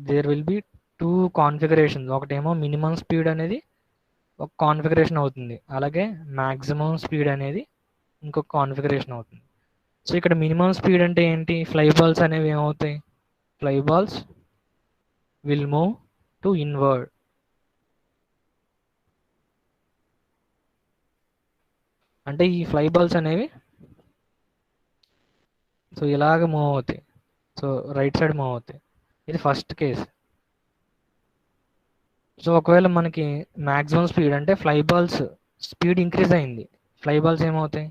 There will be two configurations. ఒకటేమో మినిమం స్పీడ్ అనేది ఒక కాన్ఫిగరేషన్ అవుతుంది, అలాగే మ్యాక్సిమం స్పీడ్ అనేది ఇంకొక కాన్ఫిగరేషన్ అవుతుంది. సో ఇక్కడ మినిమం స్పీడ్ అంటే ఏంటి, ఫ్లై బాల్స్ అనేవి ఏమవుతాయి, fly balls will move to inward. అంటే ఈ ఫ్లై బాల్స్ అనేవి సో ఇలాగ మూవ్ అవుతాయి, సో రైట్ సైడ్ మూవ్ అవుతాయి. ఇది ఫస్ట్ కేస్. సో ఒకవేళ మనకి మ్యాక్సిమం స్పీడ్ అంటే ఫ్లై బాల్స్ స్పీడ్ ఇంక్రీజ్ అయింది, ఫ్లై బాల్స్ ఏమవుతాయి,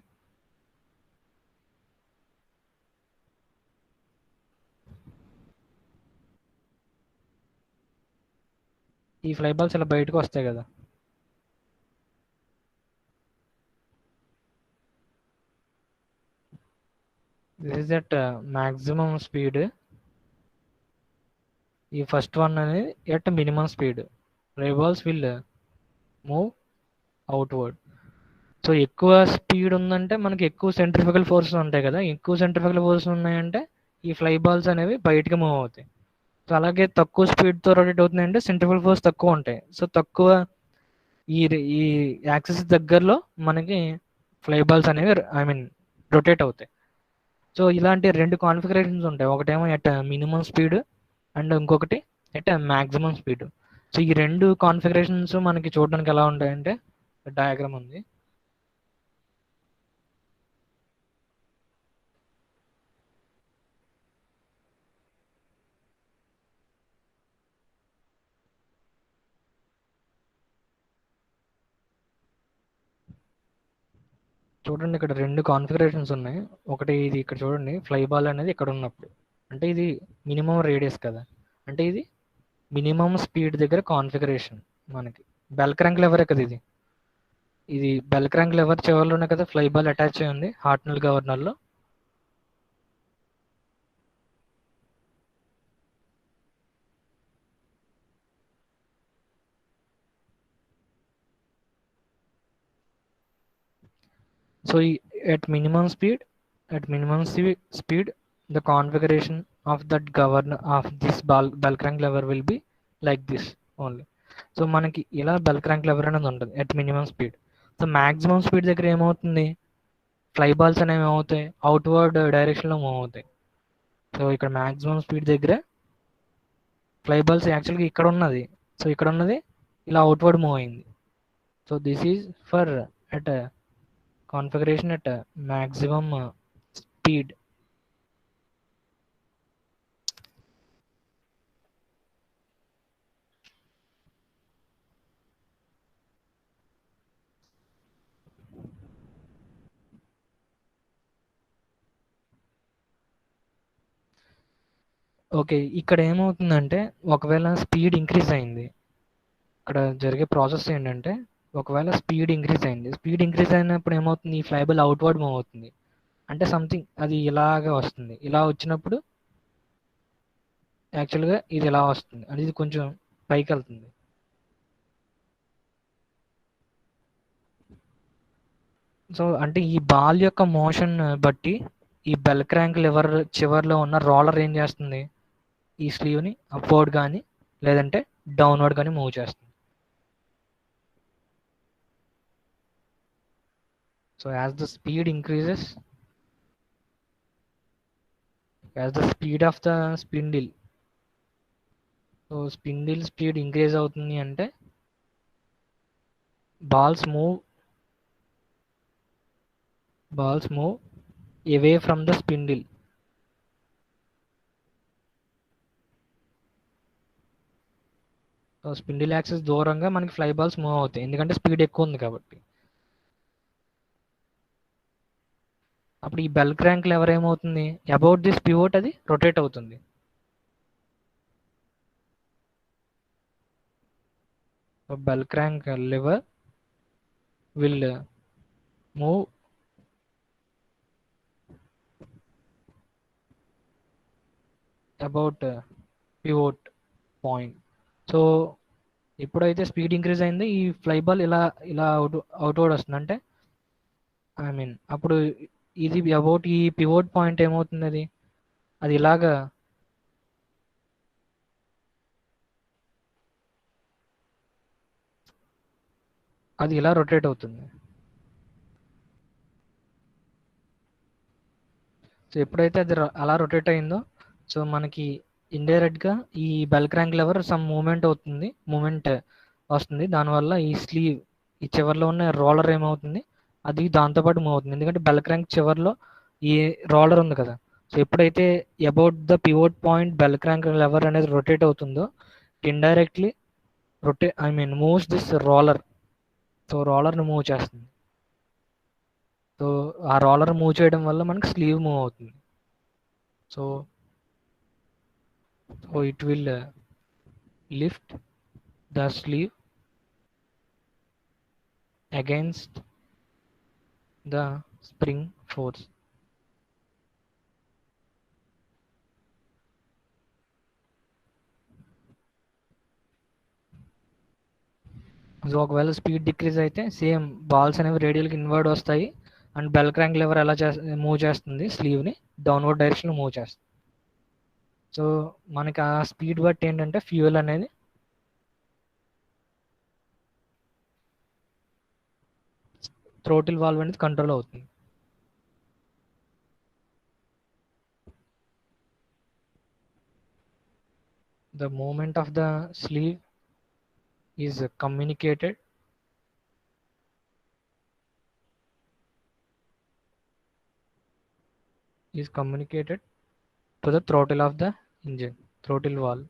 ఈ ఫ్లై బాల్స్ ఇలా బయటకు వస్తాయి కదా. This is that maximum speed. ఈ ఫస్ట్ వన్ అనేది at minimum speed fly balls will move outward. So ఎక్కువ స్పీడ్ ఉందంటే మనకి ఎక్కువ సెంట్రిఫికల్ ఫోర్సెస్ ఉంటాయి కదా, ఎక్కువ సెంట్రిఫికల్ ఫోర్సెస్ ఉన్నాయంటే ఈ ఫ్లై బాల్స్ అనేవి బయటకు మూవ్ అవుతాయి. సో అలాగే తక్కువ స్పీడ్తో రొటేట్ అవుతున్నాయంటే సెంట్రిఫికల్ ఫోర్స్ తక్కువ ఉంటాయి, సో తక్కువ ఈ యాక్సిస్ దగ్గరలో మనకి ఫ్లై బాల్స్ అనేవి రొటేట్ అవుతాయి. సో ఇలాంటి రెండు కాన్ఫిగరేషన్స్ ఉంటాయి, ఒకటేమో ఎట్ మినిమం స్పీడ్ అండ్ ఇంకొకటి ఎట్ మ్యాక్సిమం స్పీడ్. సో ఈ రెండు కాన్ఫిగరేషన్స్ మనకి చూడడానికి ఎలా ఉంటాయంటే డయాగ్రామ్ ఉంది. చూడండి ఇక్కడ రెండు కాన్ఫిగరేషన్స్ ఉన్నాయి. ఒకటి ఇది ఇక్కడ చూడండి, ఫ్లై బాల్ అనేది ఇక్కడ ఉన్నప్పుడు అంటే ఇది మినిమం రేడియస్ కదా, అంటే ఇది మినిమం స్పీడ్ దగ్గర కాన్ఫిగరేషన్. మనకి బెల్ క్రాంక్ లెవరే కదా ఇది, ఇది బెల్ క్రాంక్ లెవర్ చివరిలోనే కదా ఫ్లై బాల్ అటాచ్ అయి ఉంది హార్ట్నల్ గవర్నర్లో. So at minimum speed, at minimum speed, the configuration of that governor of this bell crank lever will be like this only. So మనకి ఇలా bell crank lever అనేది ఉంటుంది at minimum speed. So maximum speed దగ్గర ఏమవుతుంది, fly balls అనేవి ఏమవుతాయి, outward డైరెక్షన్లో move అవుతాయి. సో ఇక్కడ మాక్సిమం స్పీడ్ దగ్గర ఫ్లై బాల్స్ యాక్చువల్గా ఇక్కడ ఉన్నది, సో ఇక్కడ ఉన్నది ఇలా అవుట్వర్డ్ మూవ్ అయింది. So this is for at configuration at maximum speed. Okay. ఇక్కడ ఏమవుతుందంటే ఒకవేళ స్పీడ్ ఇంక్రీజ్ అయింది. ఇక్కడ జరిగే ప్రాసెస్ ఏంటంటే ఒకవేళ స్పీడ్ ఇంక్రీజ్ అయింది. స్పీడ్ ఇంక్రీజ్ అయినప్పుడు ఏమవుతుంది? ఈ ఫ్లైబల్ అవుట్‌వర్డ్ మూవ్ అవుతుంది. అంటే సంథింగ్ అది ఇలాగా వస్తుంది. ఇలా వచ్చినప్పుడు యాక్చువల్‌గా ఇది ఇలా వస్తుంది. అంటే ఇది కొంచెం పైకెళ్తుంది. సో, అంటే ఈ బాల్ యొక్క మోషన్ బట్టి ఈ బెల్ క్రాంక్ లివర్ చివర్లో ఉన్న రోలర్ ఏం చేస్తుంది? ఈ స్లీవ్‌ని అప్‌వర్డ్ గాని లేదంటే డౌన్‌వర్డ్ గాని మూవ్ చేస్తుంది. So as the speed of the spindle, so spindle speed increase అవుతుంది అంటే balls move away from the spindle. So spindle axis దూరంగా మనకి ఫ్లై బాల్స్ మూవ్ అవుతాయి, ఎందుకంటే స్పీడ్ ఎక్కువ ఉంది కాబట్టి. అప్పుడు ఈ బెల్ క్రాంక్ లెవర్ ఏమవుతుంది? అబౌట్ దిస్ పివోట్ అది రొటేట్ అవుతుంది. So bell crank liver will move about pivot point. So ఎప్పుడైతే స్పీడ్ ఇంక్రీజ్ అయిందో ఈ ఫ్లై బాల్ ఇలా ఇలా అవుట్వర్డ్ వస్తుంది. అంటే ఐ మీన్ అప్పుడు ఇది అబౌట్ ఈ పివోట్ పాయింట్ ఏమవుతుంది? అది అది ఇలాగా అది ఇలా రొటేట్ అవుతుంది. సో ఎప్పుడైతే అది అలా రొటేట్ అయిందో సో మనకి ఇండైరెక్ట్గా ఈ bell crank lever some movement వస్తుంది. దానివల్ల ఈ స్లీవ్ ఈ చివర్లో ఉన్న రోలర్ ఏమవుతుంది? అది దాంతోపాటు మూవ్ అవుతుంది, ఎందుకంటే బెల్ క్రాంక్ చివర్లో ఈ రోలర్ ఉంది కదా. సో ఎప్పుడైతే about the pivot point bell crank lever అనేది రొటేట్ అవుతుందో indirectly moves this roller. So రోలర్ని మూవ్ చేస్తుంది. సో ఆ రోలర్ మూవ్ చేయడం వల్ల మనకి స్లీవ్ మూవ్ అవుతుంది. So it will lift the sleeve against the spring force. So ఒకవేళ స్పీడ్ డిక్రీజ్ అయితే సేమ్ బాల్స్ అనేవి రేడియల్కి ఇన్వర్డ్ వస్తాయి అండ్ బెల్ క్రాంక్ లెవర్ ఎలా మూవ్ చేస్తుంది? స్లీవ్ని డౌన్వర్డ్ డైరెక్షన్లో మూవ్ చేస్తుంది. సో మనకి ఆ స్పీడ్ బట్టి ఏంటంటే ఫ్యూయల్ అనేది థ్రోటిల్ వాల్వ్ అనేది కంట్రోల్ అవుతుంది. The movement of the sleeve is communicated to the throttle of the engine, throttle valve.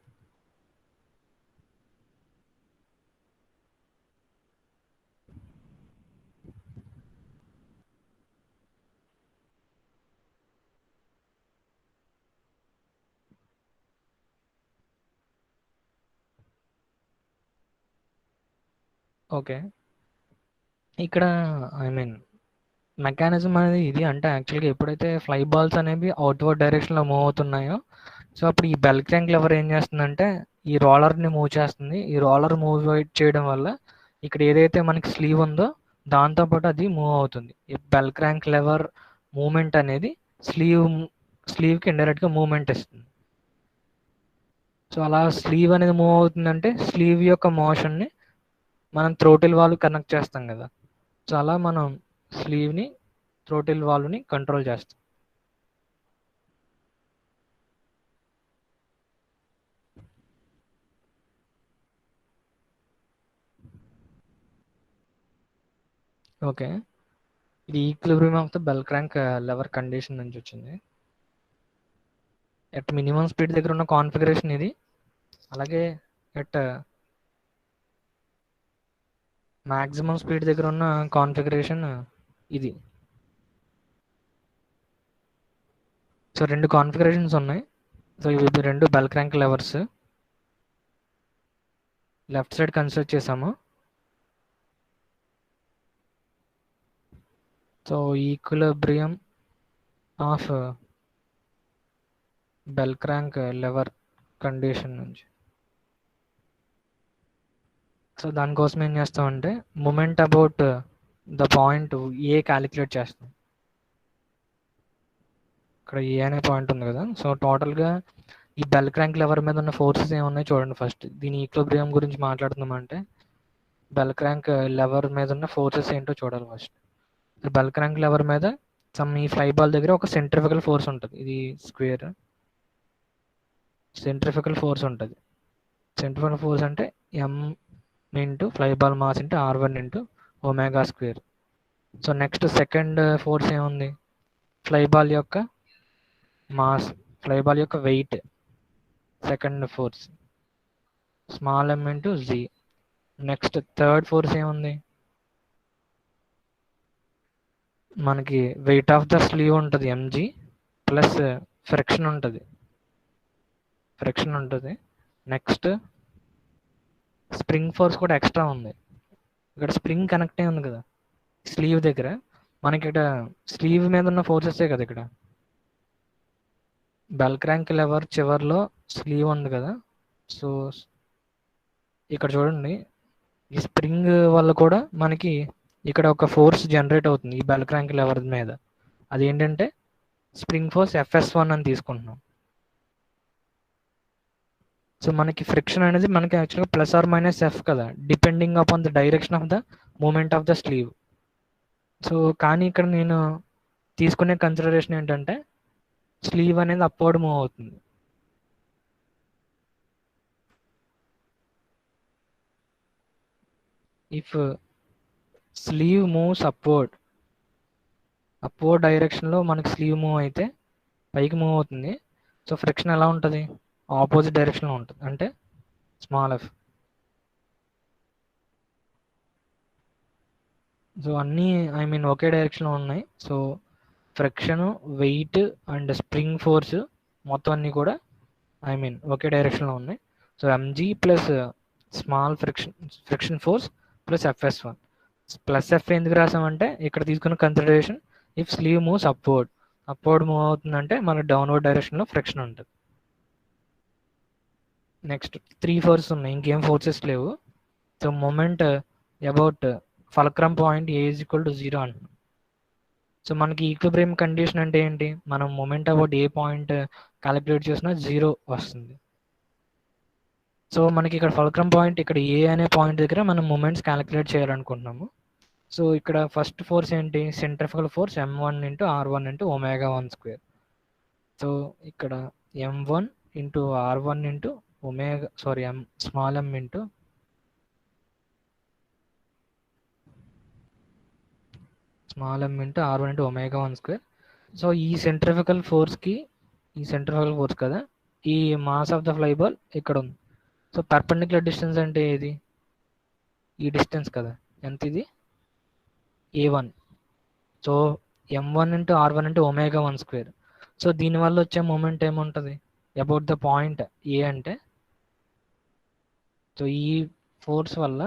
Okay, ఇక్కడ ఐ మీన్ మెకానిజం అనేది ఇది. అంటే యాక్చువల్గా ఎప్పుడైతే ఫ్లై బాల్స్ అనేవి అవుట్వర్డ్ డైరెక్షన్లో మూవ్ అవుతున్నాయో సో అప్పుడు ఈ బెల్ క్రాంక్ లెవర్ ఏం చేస్తుందంటే ఈ రోలర్ని మూవ్ చేస్తుంది. ఈ రోలర్ మూవ్ చేయడం వల్ల ఇక్కడ ఏదైతే మనకి స్లీవ్ ఉందో దాంతోపాటు అది మూవ్ అవుతుంది. ఈ బెల్ క్రాంక్ లెవర్ మూమెంట్ అనేది స్లీవ్కి ఇండైరెక్ట్గా మూమెంట్ ఇస్తుంది. సో అలా స్లీవ్ అనేది మూవ్ అవుతుందంటే స్లీవ్ యొక్క మోషన్ని మనం థ్రోటిల్ వాల్వ్ కనెక్ట్ చేస్తాం కదా. సో అలా మనం స్లీవ్ని థ్రోటిల్ వాల్వ్ని కంట్రోల్ చేస్తాం. ఓకే, ఇది equilibrium of the bell crank lever condition నుంచి వచ్చింది. ఎట్ మినిమం స్పీడ్ దగ్గర ఉన్న కాన్ఫిగరేషన్ ఇది. అలాగే ఎట్ మ్యాక్సిమం స్పీడ్ దగ్గర ఉన్న కాన్ఫిగరేషన్ ఇది. సో రెండు కాన్ఫిగరేషన్స్ ఉన్నాయి. సో ఇవి రెండు bell crank levers. Left side consider చేసాము. So equilibrium of bell crank lever condition నుంచి. సో దానికోసం ఏం చేస్తామంటే moment about the point A calculate చేస్తాం. ఇక్కడ ఏ అనే పాయింట్ ఉంది కదా. సో టోటల్గా ఈ బెల్ క్రాంక్ లెవర్ మీద ఉన్న ఫోర్సెస్ ఏమున్నాయి చూడండి. ఫస్ట్ దీని ఈక్విలిబ్రియం గురించి మాట్లాడుతున్నామంటే బెల్ క్రాంక్ లెవర్ మీద ఉన్న ఫోర్సెస్ ఏంటో చూడాలి ఫస్ట్. బెల్ క్రాంక్ లెవర్ మీద ఈ ఫ్లై బాల్ దగ్గర ఒక సెంట్రిఫికల్ ఫోర్స్ ఉంటుంది. ఇది స్క్వేర్ సెంట్రిఫికల్ ఫోర్స్ ఉంటుంది. సెంట్రిఫికల్ ఫోర్స్ అంటే m into fly ball mass into R1 into omega square. So next second force ఏముంది, ఫ్లై బాల్ యొక్క మాస్, ఫ్లై బాల్ యొక్క weight, second force small m into g. Next third force ఏముంది, మనకి weight of the sleeve ఉంటుంది mg plus friction ఉంటుంది. Next spring force కూడా extra ఉంది. ఇక్కడ స్ప్రింగ్ కనెక్ట్ అయి ఉంది కదా స్లీవ్ దగ్గర. మనకి ఇక్కడ స్లీవ్ మీద ఉన్న ఫోర్సెసే కదా. ఇక్కడ బెల్ క్రాంక్ లెవర్ చివర్లో స్లీవ్ ఉంది కదా. సో ఇక్కడ చూడండి, ఈ స్ప్రింగ్ వల్ల కూడా మనకి ఇక్కడ ఒక ఫోర్స్ జనరేట్ అవుతుంది ఈ బెల్ క్రాంక్ లెవర్ మీద. అదేంటంటే స్ప్రింగ్ ఫోర్స్ FS1 అని తీసుకుంటున్నాం. సో మనకి ఫ్రిక్షన్ అనేది మనకి యాక్చువల్గా ప్లస్ ఆర్ మైనస్ ఎఫ్ కదా, depending upon the direction of the moment of the sleeve. So కానీ ఇక్కడ నేను తీసుకునే కన్సిడరేషన్ ఏంటంటే స్లీవ్ అనేది అప్వర్డ్ మూవ్ అవుతుంది. ఇఫ్ స్లీవ్ మూవ్స్ అప్వర్డ్ డైరెక్షన్లో మనకి స్లీవ్ మూవ్ అయితే పైకి మూవ్ అవుతుంది. సో ఫ్రిక్షన్ ఎలా ఉంటుంది, ఆపోజిట్ డైరెక్షన్లో ఉంటుంది, అంటే స్మాల్ ఎఫ్. సో అన్నీ ఒకే డైరెక్షన్లో ఉన్నాయి. So friction, weight and spring force మొత్తం అన్నీ కూడా ఒకే డైరెక్షన్లో ఉన్నాయి. So mg plus small friction force plus FS1 plus F ఎందుకు రాసామంటే ఇక్కడ తీసుకున్న consideration if sleeve moves upward move అవుతుందంటే మన డౌన్వర్డ్ డైరెక్షన్లో ఫ్రిక్షన్ ఉంటుంది. నెక్స్ట్ 3 ఫోర్సెస్ ఉన్నాయి, ఇంకేం ఫోర్సెస్ లేవు. So moment about fulcrum point A is equal to 0 అంటున్నాం. సో మనకి ఈక్విలిబ్రియం కండిషన్ అంటే ఏంటి, మనం moment about A point calculate చేసినా 0 వస్తుంది. సో మనకి ఇక్కడ ఫల్క్రమ్ పాయింట్ ఇక్కడ ఏ అనే పాయింట్ దగ్గర మనం మూమెంట్స్ క్యాలిక్యులేట్ చేయాలనుకుంటున్నాము. సో ఇక్కడ ఫస్ట్ ఫోర్స్ ఏంటి, centrifugal force m1 into R1 into omega 1 square. So ఇక్కడ m1 into R1 into small m into R1 into omega 1 square. So ఈ సెంట్రిఫికల్ ఫోర్స్ కదా, ఈ mass of the fly ball ఇక్కడ ఉంది. So perpendicular distance అంటే ఏది, ఈ distance కదా, ఎంత ఇది A1. So m1 into R1 into omega 1 square. So దీనివల్ల వచ్చే మూమెంట్ ఏముంటుంది అబౌట్ ద పాయింట్ ఏ అంటే, సో ఈ ఫోర్స్ వల్ల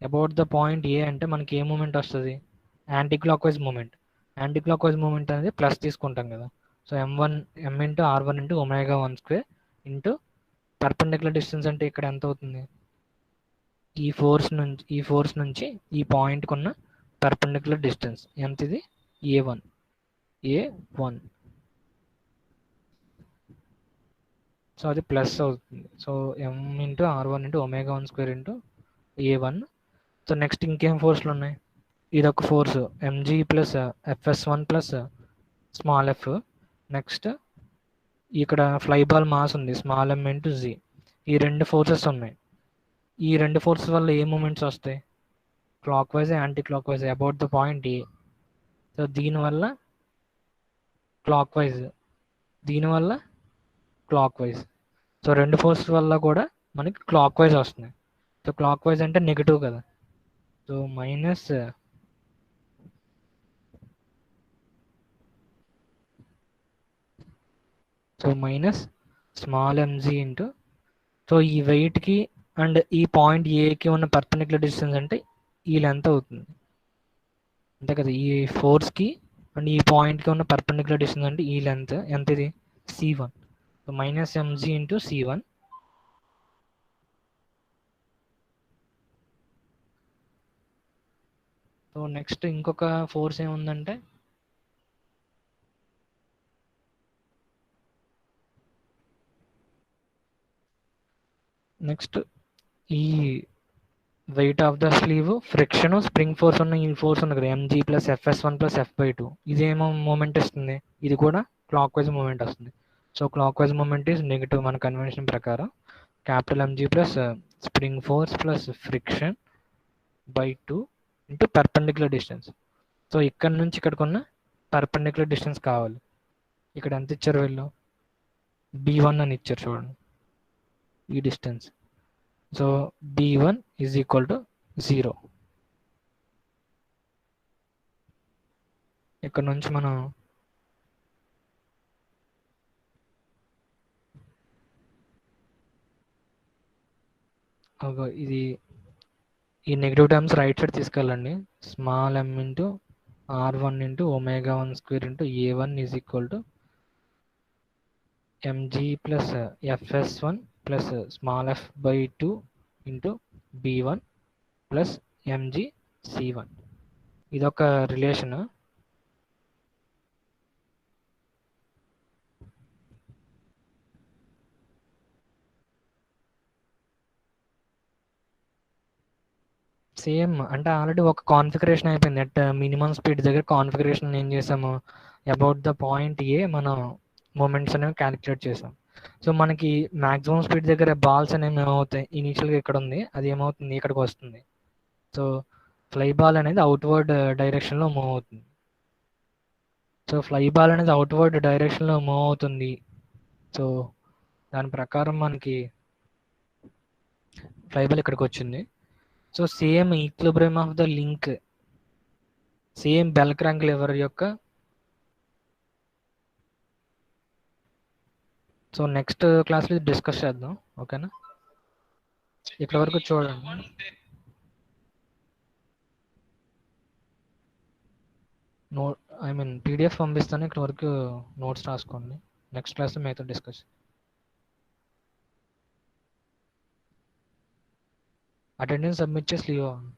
అబౌట్ ద పాయింట్ ఏ అంటే మనకి ఏ మూమెంట్ వస్తుంది, యాంటీ క్లాక్ వైజ్ మూమెంట్. అనేది ప్లస్ తీసుకుంటాం కదా. So m into R1 into omega 1 square into perpendicular distance అంటే ఇక్కడ ఎంత అవుతుంది, ఈ ఫోర్స్ నుంచి ఈ పాయింట్కి ఉన్న పర్పెండిక్యులర్ డిస్టెన్స్ ఎంత, ఇది A1. సో అది ప్లస్ అవుతుంది. So m into R1 into omega 1 square into A1. So next ఇంకేం ఫోర్స్లు ఉన్నాయి, ఇది ఒక force mg plus FS1 plus small F. Next ఇక్కడ ఫ్లై బాల్ మాస్ ఉంది స్మాల్ m ఇంటూ జీ. ఈ రెండు ఫోర్సెస్ ఉన్నాయి. ఈ రెండు ఫోర్సెస్ వల్ల ఏ మూమెంట్స్ వస్తాయి, clock wise anti clock wise about the point A. So దీనివల్ల క్లాక్ వైజ్. సో రెండు ఫోర్సెస్ వల్ల కూడా మనకి క్లాక్ వైజ్ వస్తున్నాయి. సో క్లాక్ వైజ్ అంటే నెగిటివ్ కదా. So minus so minus small MG into, so ఈ వెయిట్కి అండ్ ఈ పాయింట్ ఏకి ఉన్న పర్పెండిక్యులర్ డిస్టెన్స్ అంటే ఈ లెంత్ అవుతుంది అంతే కదా. ఈ ఫోర్స్కి అండ్ ఈ పాయింట్కి ఉన్న పర్పెండిక్యులర్ డిస్టెన్స్ అంటే ఈ లెంత్ ఎంత, ఇది C1. So minus MG into C1. So next ఇంకొక ఫోర్స్ ఏముందంటే నెక్స్ట్ ఈ wait of the slew, friction, spring force ఉన్న ఈ ఫోర్స్ ఉంది కదా MG plus FS1 plus F/2, ఇదేమో మూమెంట్ ఇస్తుంది, ఇది కూడా క్లాక్ వైజ్ మూమెంట్ వస్తుంది. So clockwise moment is negative మన కన్వెన్షన్ ప్రకారం. Capital MG plus spring force plus friction by 2 into perpendicular distance. So ఇక్కడ నుంచి ఇక్కడికి ఉన్న పర్పెండిక్యులర్ డిస్టెన్స్ కావాలి. ఇక్కడ ఎంత ఇచ్చారు వీళ్ళు, B1 అని ఇచ్చారు చూడండి ఈ distance. So B1 is equal to 0. ఇక్కడ నుంచి మనం ఇది ఈ నెగిటివ్ టర్మ్స్ రైట్ సైడ్ తీసుకెళ్ళండి. Small m into R1 into ω1² into A1 is equal to mg plus FS1 plus small f/2 into B1 plus mg C1. ఇదొక రిలేషన్. సేమ్ అంటే ఆల్రెడీ ఒక కాన్ఫిగరేషన్ అయిపోయింది. అట్ మినిమం స్పీడ్ దగ్గర కాన్ఫిగరేషన్ ఏం చేసాము, అబౌట్ ద పాయింట్ ఏ మనం మూమెంట్స్ అనేవి క్యాలిక్యులేట్ చేసాం. సో మనకి మ్యాక్సిమం స్పీడ్ దగ్గర బాల్స్ అనేవి ఏమవుతాయి, ఇనీషియల్గా ఇక్కడ ఉంది అది ఏమవుతుంది ఇక్కడికి వస్తుంది. సో ఫ్లై బాల్ అనేది అవుట్వర్డ్ డైరెక్షన్లో మూవ్ అవుతుంది. సో ఫ్లై బాల్ అనేది అవుట్వర్డ్ డైరెక్షన్లో మూవ్ అవుతుంది. సో దాని ప్రకారం మనకి ఫ్లై బాల్ ఇక్కడికి వచ్చింది. So same equilibrium of the link, same bell crank liver యొక్క. సో నెక్స్ట్ క్లాస్లో డిస్కస్ చేద్దాం, ఓకేనా. ఇక్కడ వరకు చూడండి. PDF పంపిస్తాను, ఇక్కడ వరకు నోట్స్ రాసుకోండి. నెక్స్ట్ క్లాస్లో మీతో డిస్కస్. అటెండెన్స్ సబ్మిట్ చేసి లీవ్ అవ్వండి.